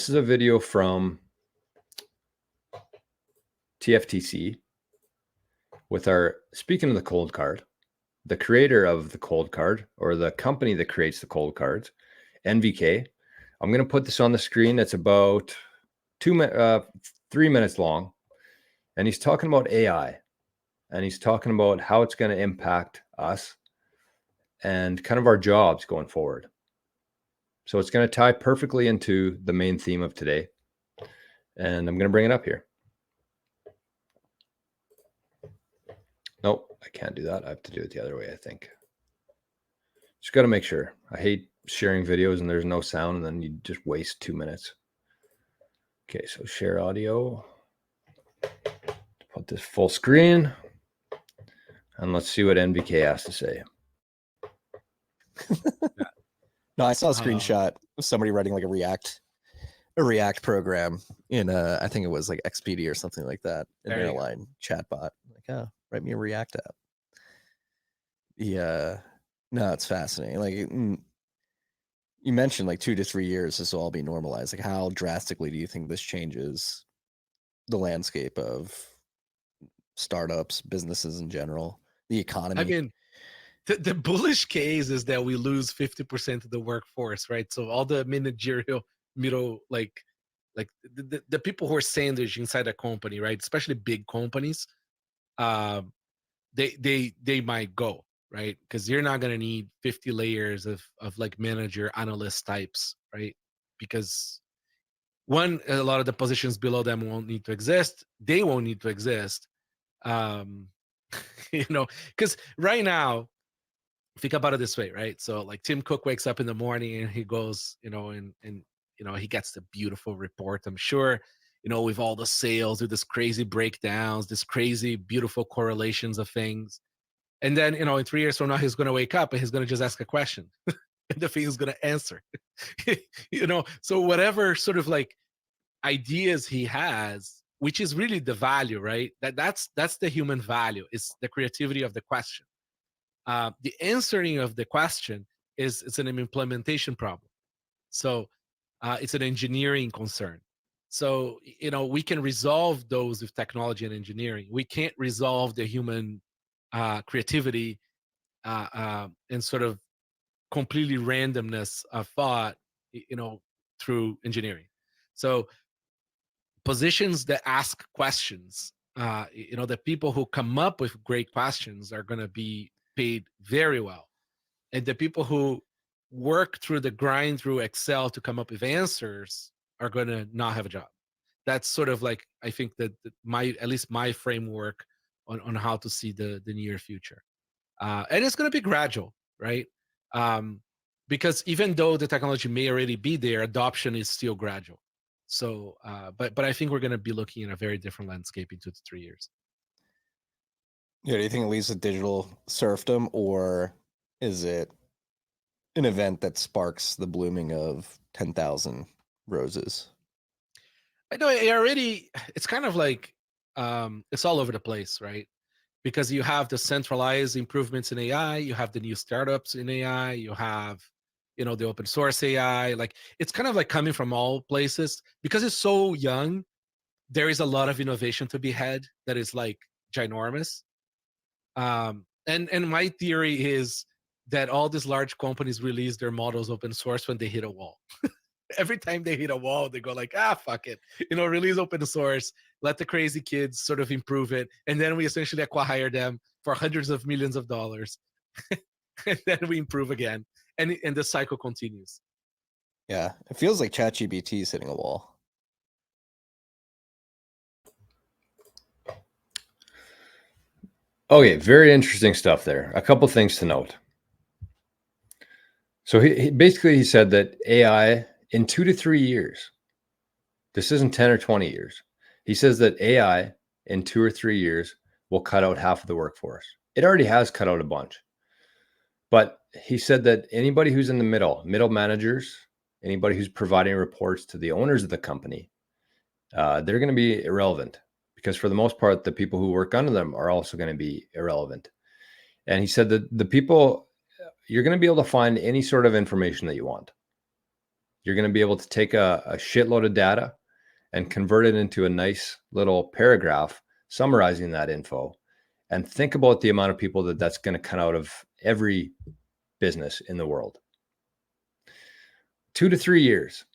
This is a video from TFTC with speaking of the cold card, the creator of the cold card, or the company that creates the cold cards, NVK. I'm going to put this on the screen. It's about 3 minutes long. And he's talking about AI. And he's talking about how it's going to impact us and kind of our jobs going forward. So it's going to tie perfectly into the main theme of today. And I'm going to bring it up here. Nope, I can't do that. I have to do it the other way, I think. Just got to make sure. I hate sharing videos and there's no sound and then you just waste 2 minutes. Okay, so share audio. Put this full screen. And let's see what NVK has to say. No, I saw a screenshot of somebody writing like a React program in I think it was like XPD or something like that, an airline chatbot. Like, oh, write me a React app. Yeah, no, it's fascinating. Like you mentioned, like 2 to 3 years, this will all be normalized. Like, how drastically do you think this changes the landscape of startups, businesses in general, the economy? I mean, the bullish case is that we lose 50% of the workforce, right? So all the managerial like the people who are sandwiched inside a company, right? Especially big companies, they might go, right? Because you're not gonna need 50 layers of like manager analyst types, right? Because a lot of the positions below them won't need to exist. They won't need to exist. Because right now, think about it this way, right? So like Tim Cook wakes up in the morning and he goes, and he gets the beautiful report, I'm sure, with all the sales, with this crazy breakdowns, this crazy, beautiful correlations of things. And then, in 3 years from now, he's going to wake up and he's going to just ask a question and the thing is going to answer, so whatever sort of like ideas he has, which is really the value, right? That's the human value. It's the creativity of the question. The answering of the question it's an implementation problem. So it's an engineering concern. So, we can resolve those with technology and engineering. We can't resolve the human creativity and sort of completely randomness of thought, through engineering. So positions that ask questions, the people who come up with great questions are going to be paid very well. And the people who work through the grind through Excel to come up with answers are going to not have a job. That's sort of like, I think that at least my framework on how to see the near future. And it's going to be gradual, right? Because even though the technology may already be there, adoption is still gradual. So, but I think we're going to be looking at a very different landscape in 2 to 3 years. Yeah, do you think it leads to digital serfdom, or is it an event that sparks the blooming of 10,000 roses? I know it's kind of like, it's all over the place, right? Because you have the centralized improvements in AI, you have the new startups in AI, you have, the open source AI. Like, it's kind of like coming from all places. Because it's so young, there is a lot of innovation to be had that is like ginormous. And my theory is that all these large companies release their models open source when they hit a wall. Every time they hit a wall, they go like, fuck it, release open source, let the crazy kids sort of improve it, and then we essentially acquire them for hundreds of millions of dollars, and then we improve again, and the cycle continues. Yeah, it feels like ChatGPT is hitting a wall. Okay, very interesting stuff there. A couple things to note. So he said that AI in 2 to 3 years, this isn't 10 or 20 years. He says that AI in 2 or 3 years will cut out half of the workforce. It already has cut out a bunch. But he said that anybody who's in the middle managers, anybody who's providing reports to the owners of the company, they're going to be irrelevant, because for the most part, the people who work under them are also going to be irrelevant. And he said that the people, you're going to be able to find any sort of information that you want. You're going to be able to take a shitload of data and convert it into a nice little paragraph summarizing that info. And think about the amount of people that's going to come out of every business in the world. 2 to 3 years,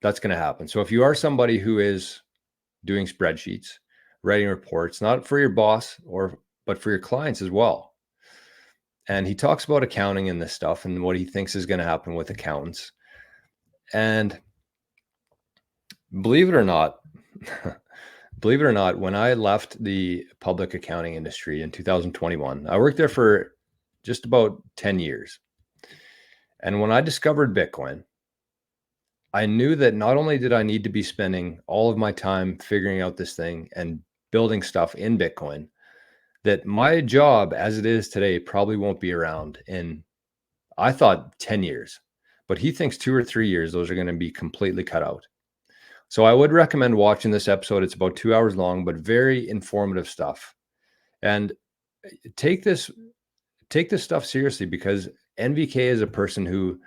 that's going to happen. So if you are somebody who is doing spreadsheets, writing reports, not for your boss but for your clients as well. And he talks about accounting and this stuff and what he thinks is going to happen with accountants. And believe it or not, when I left the public accounting industry in 2021, I worked there for just about 10 years. And when I discovered Bitcoin, I knew that not only did I need to be spending all of my time figuring out this thing and building stuff in Bitcoin, that my job as it is today probably won't be around in, I thought 10 years, but he thinks 2 or 3 years, those are going to be completely cut out. So I would recommend watching this episode. It's about 2 hours long, but very informative stuff. And take this stuff seriously, because NVK is a person who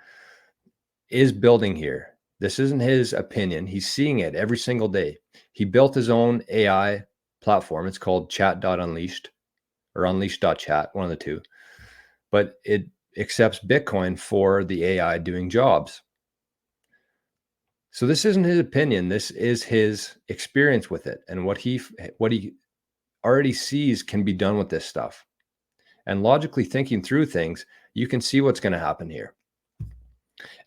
is building here. This isn't his opinion. He's seeing it every single day. He built his own AI platform. It's called chat.unleashed or unleashed.chat, one of the two. But it accepts Bitcoin for the AI doing jobs. So this isn't his opinion. This is his experience with it and what he already sees can be done with this stuff. And logically thinking through things, you can see what's going to happen here.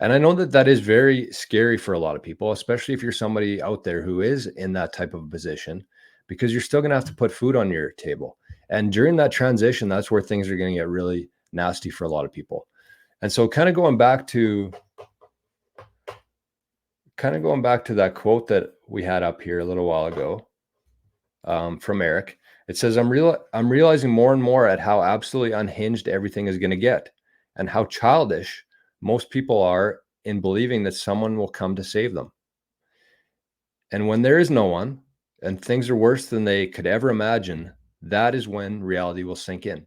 And I know that is very scary for a lot of people, especially if you're somebody out there who is in that type of position, because you're still going to have to put food on your table. And during that transition, that's where things are going to get really nasty for a lot of people. And so kind of going back to that quote that we had up here a little while ago from Eric, it says, I'm realizing more and more at how absolutely unhinged everything is going to get and how childish most people are in believing that someone will come to save them. And when there is no one and things are worse than they could ever imagine, that is when reality will sink in.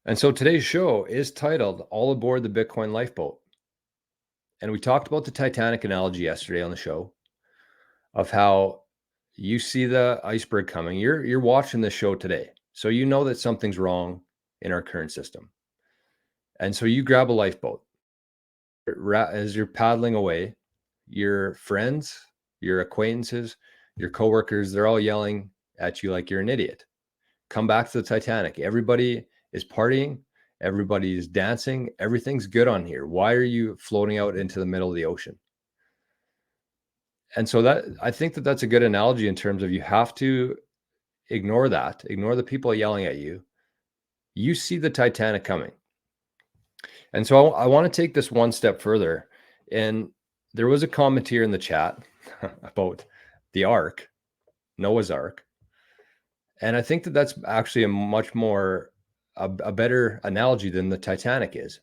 And so today's show is titled All Aboard the Bitcoin Lifeboat. And we talked about the Titanic analogy yesterday on the show of how you see the iceberg coming. You're watching this show today. So you know that something's wrong in our current system. And so you grab a lifeboat. As you're paddling away, your friends, your acquaintances, your coworkers, they're all yelling at you like you're an idiot. Come back to the Titanic. Everybody is partying. Everybody is dancing. Everything's good on here. Why are you floating out into the middle of the ocean? And so that, I think that that's a good analogy in terms of you have to ignore that. Ignore the people yelling at you. You see the Titanic coming. And so I want to take this one step further. And there was a comment here in the chat about the Ark, Noah's Ark. And I think that that's actually a much more, a better analogy than the Titanic is.